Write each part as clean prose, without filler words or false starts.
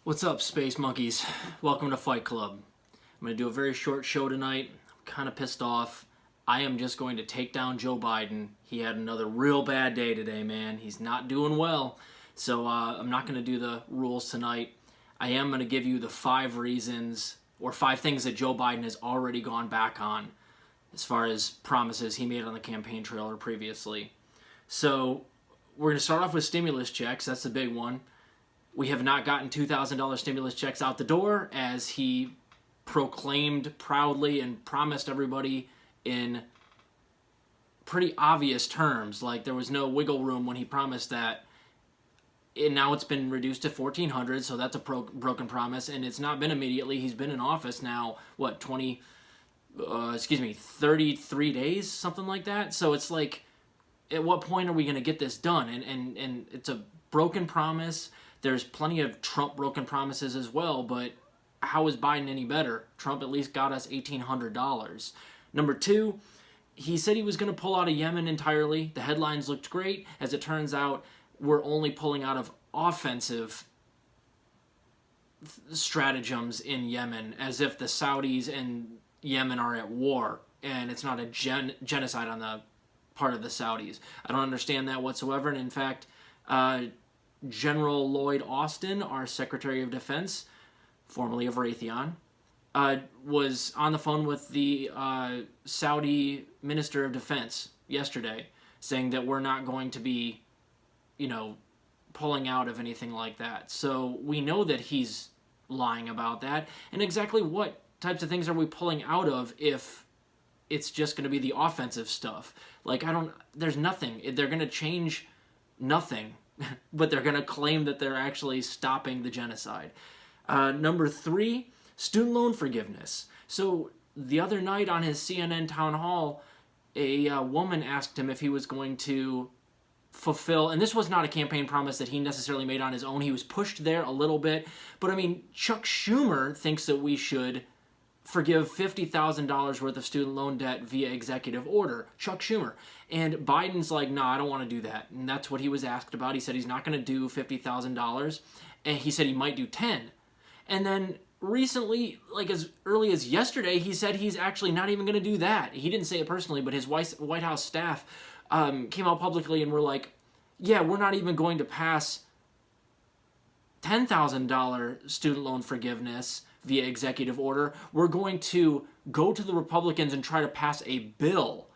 What's up, Space Monkeys? Welcome to Fight Club. I'm going to do a very short show tonight. I'm kind of pissed off. I am just going to take down Joe Biden. He had another real bad day today, man. He's not doing well. So I'm not going to do the rules tonight. I am going to give you the 5 reasons or 5 things that Joe Biden has already gone back on as far as promises he made on the campaign trail or previously. So we're going to start off with stimulus checks. That's the big one. We have not gotten $2,000 stimulus checks out the door, as he proclaimed proudly and promised everybody in pretty obvious terms. Like, there was no wiggle room when he promised that. And now it's been reduced to $1,400, so that's a broken promise. And it's not been immediately. He's been in office now, 33 days, something like that. So it's like, at what point are we going to get this done? And it's a broken promise. There's plenty of Trump broken promises as well, but how is Biden any better? Trump at least got us $1,800. Number 2, he said he was going to pull out of Yemen entirely. The headlines looked great. As it turns out, we're only pulling out of offensive stratagems in Yemen, as if the Saudis and Yemen are at war, and it's not a genocide on the part of the Saudis. I don't understand that whatsoever, and in fact, General Lloyd Austin, our Secretary of Defense, formerly of Raytheon, was on the phone with the Saudi Minister of Defense yesterday, saying that we're not going to be, pulling out of anything like that. So we know that he's lying about that. And exactly what types of things are we pulling out of if it's just going to be the offensive stuff? There's nothing. They're going to change nothing. But they're going to claim that they're actually stopping the genocide. Number 3, student loan forgiveness. So the other night on his CNN town hall, a woman asked him if he was going to fulfill, and this was not a campaign promise that he necessarily made on his own. He was pushed there a little bit. But, Chuck Schumer thinks that we should forgive $50,000 worth of student loan debt via executive order. Chuck Schumer. And Biden's like, no, I don't want to do that. And that's what he was asked about. He said he's not going to do $50,000. And he said he might do 10. And then recently, as early as yesterday, he said he's actually not even going to do that. He didn't say it personally, but his White House staff came out publicly and were like, yeah, we're not even going to pass $10,000 student loan forgiveness via executive order. We're going to go to the Republicans and try to pass a bill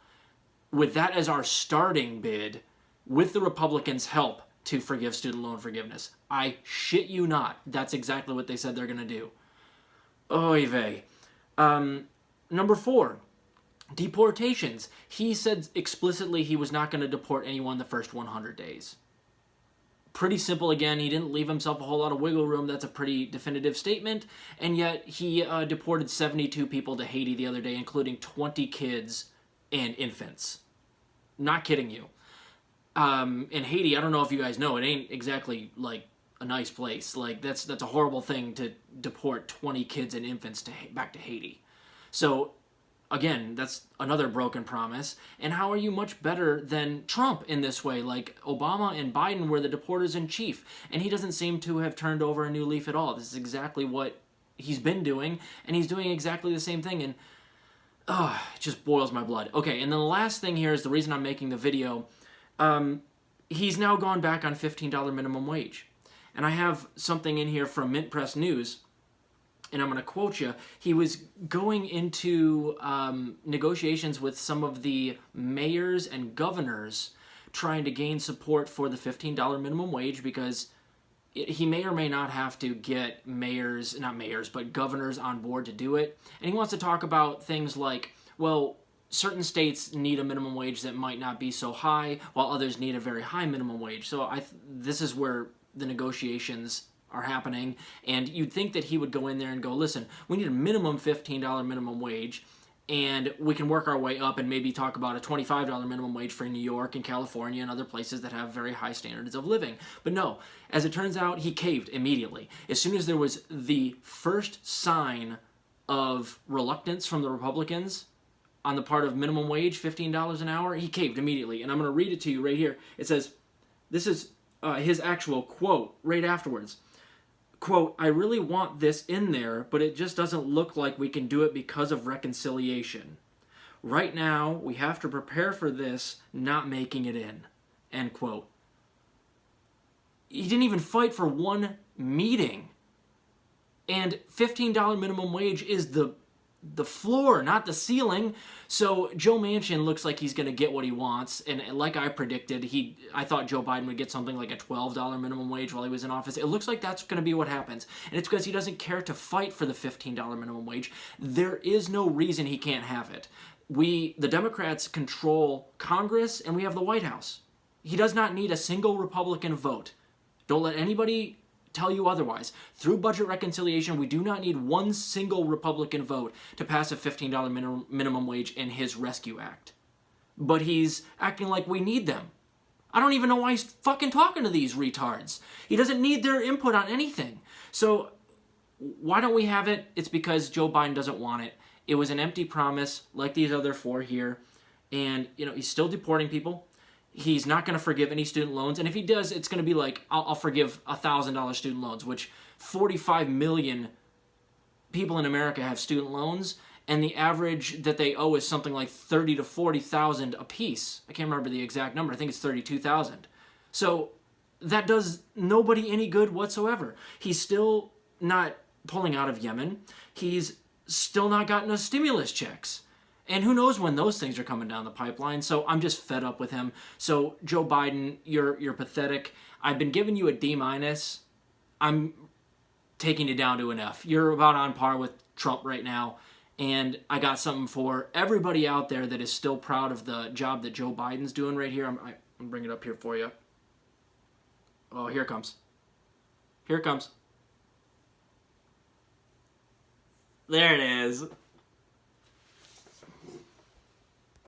with that as our starting bid, with the Republicans' help, to forgive student loan forgiveness. I shit you not. That's exactly what they said they're going to do. Oy vey. Number 4, deportations. He said explicitly he was not going to deport anyone the first 100 days. Pretty simple again. He didn't leave himself a whole lot of wiggle room. That's a pretty definitive statement. And yet he deported 72 people to Haiti the other day, including 20 kids and infants. Not kidding you. In Haiti, I don't know if you guys know, it ain't exactly a nice place. That's a horrible thing to deport 20 kids and infants back to Haiti. So again, that's another broken promise. And how are you much better than Trump in this way? Obama and Biden were the deporters in chief, and he doesn't seem to have turned over a new leaf at all. This is exactly what he's been doing, and he's doing exactly the same thing, and it just boils my blood. Okay, and then the last thing here is the reason I'm making the video. He's now gone back on $15 minimum wage. And I have something in here from Mint Press News, and I'm going to quote you. He was going into negotiations with some of the mayors and governors trying to gain support for the $15 minimum wage, because he may or may not have to get governors on board to do it. And he wants to talk about things like, well, certain states need a minimum wage that might not be so high, while others need a very high minimum wage. So this is where the negotiations are happening, and you'd think that he would go in there and go, listen, we need a minimum $15 minimum wage, and we can work our way up and maybe talk about a $25 minimum wage for New York and California and other places that have very high standards of living. But no, as it turns out, he caved immediately. As soon as there was the first sign of reluctance from the Republicans on the part of minimum wage, $15 an hour, he caved immediately. And I'm going to read it to you right here. It says, this is his actual quote right afterwards. quote, I really want this in there, but it just doesn't look like we can do it because of reconciliation. Right now, we have to prepare for this not making it in, end quote. He didn't even fight for one meeting. And $15 minimum wage is the floor, not the ceiling. So Joe Manchin looks like he's going to get what he wants. And like I predicted, I thought Joe Biden would get something like a $12 minimum wage while he was in office. It looks like that's going to be what happens. And it's because he doesn't care to fight for the $15 minimum wage. There is no reason he can't have it. The Democrats control Congress and we have the White House. He does not need a single Republican vote. Don't let anybody tell you otherwise. Through budget reconciliation, we do not need one single Republican vote to pass a $15 minimum wage in his Rescue Act. But he's acting like we need them. I don't even know why he's fucking talking to these retards. He doesn't need their input on anything. So why don't we have it? It's because Joe Biden doesn't want it. It was an empty promise, like these other four here. And, he's still deporting people. He's not going to forgive any student loans. And if he does, it's going to be like, I'll forgive $1,000 student loans, which 45 million people in America have student loans. And the average that they owe is something like 30 to 40,000 a piece. I can't remember the exact number. I think it's 32,000. So that does nobody any good whatsoever. He's still not pulling out of Yemen. He's still not gotten us stimulus checks. And who knows when those things are coming down the pipeline. So I'm just fed up with him. So Joe Biden, you're pathetic. I've been giving you a D-. I'm taking you down to an F. You're about on par with Trump right now. And I got something for everybody out there that is still proud of the job that Joe Biden's doing right here. I'm bringing it up here for you. Oh, here it comes. Here it comes. There it is.